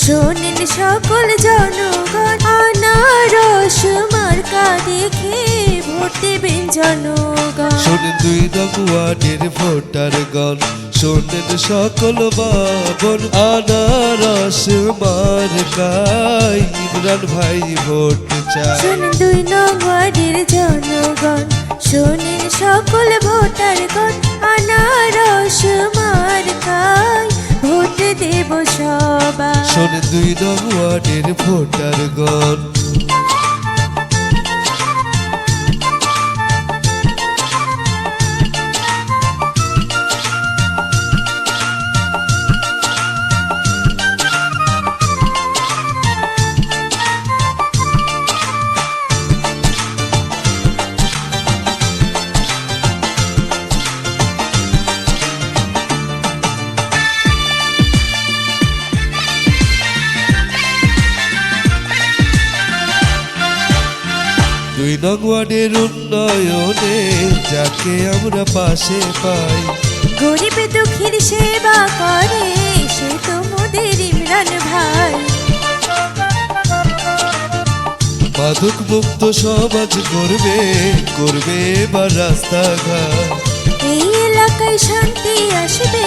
শোনেন সকল জনগণ, আনারস মার্কা দেখে ভোট দেবেন জনগণ। শোনেন 2 নং ওয়ার্ডের ভোটারগণ, শোনেন সকল বাবন, আনারস মার্কায় ইমরান ভাই ভোট চায়। শোনেন 2 নং ওয়ার্ডের জনগণ, শোনেন সকল ভোটারগণ, আনারস মার্কায় ভোট দেব সবাই। শোনেন 2 নং ওয়ার্ডের ভোটারগণ। দুই নং ওয়ার্ডের উন্নয়নে যাকে আমরা পাশে পাই, গরিব দুঃখীর সেবা করে সে তো মোদের ইমরান ভাই। মাদক মুক্ত সমাজ করবে, করবে এবার রাস্তাঘাট। এই এলাকায় শান্তি আসবে,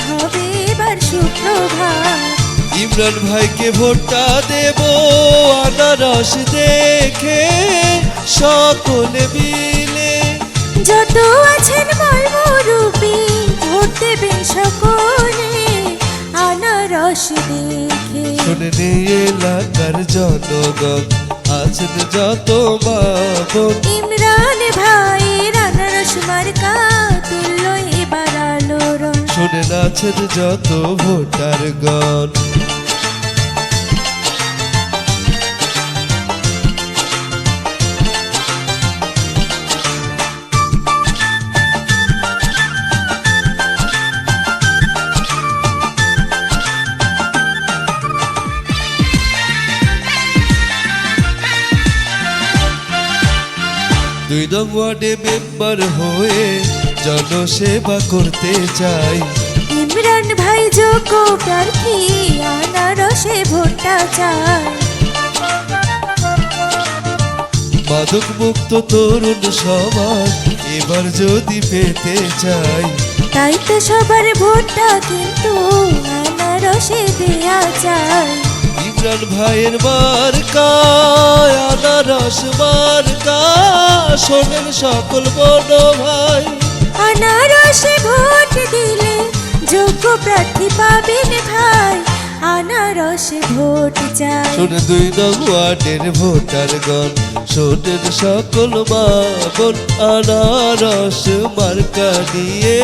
হবে এবার সুপ্রভাত। ইমরান ভাইকে ভোটটা দেব আনারস দেখে সকলে মিলে। যত আছেন মর্মরূপী ভোট দেবেন সকলে আনারস দেখে। শোনেন এই এলাকার জনগণ, আছেন যত বাবন, ইমরান ভাইয়ের আনারস মার্কা তুল্য এবার আলোড়ন। শোনেন আছেন যত ভোটারগণ। দুই নং ওয়ার্ডে মেম্বার হয়ে জনসেবা করতে চাই। ইমরান ভাই যোগ্য প্রার্থী, আনারসে ভোটটা চাই। মাদক মুক্ত তরুণ সমাজ এবার যদি পেতে চাই, তাই তো সবার ভোটটা কিন্তু আনারসে দেয়া চাই। ইমরান ভাইয়ের মার্কা আনারস মার্কা, শোনেন সকল বড় ভাই। আনারসে ভোট দিলে যোগ্য প্রার্থী পাবেন ভাই, আনারসে ভোট চাই। শোনেন 2 নং ওয়ার্ডের ভোটারগণ, শোনেন সকল মা বোন, আনারস মার্কা নিয়ে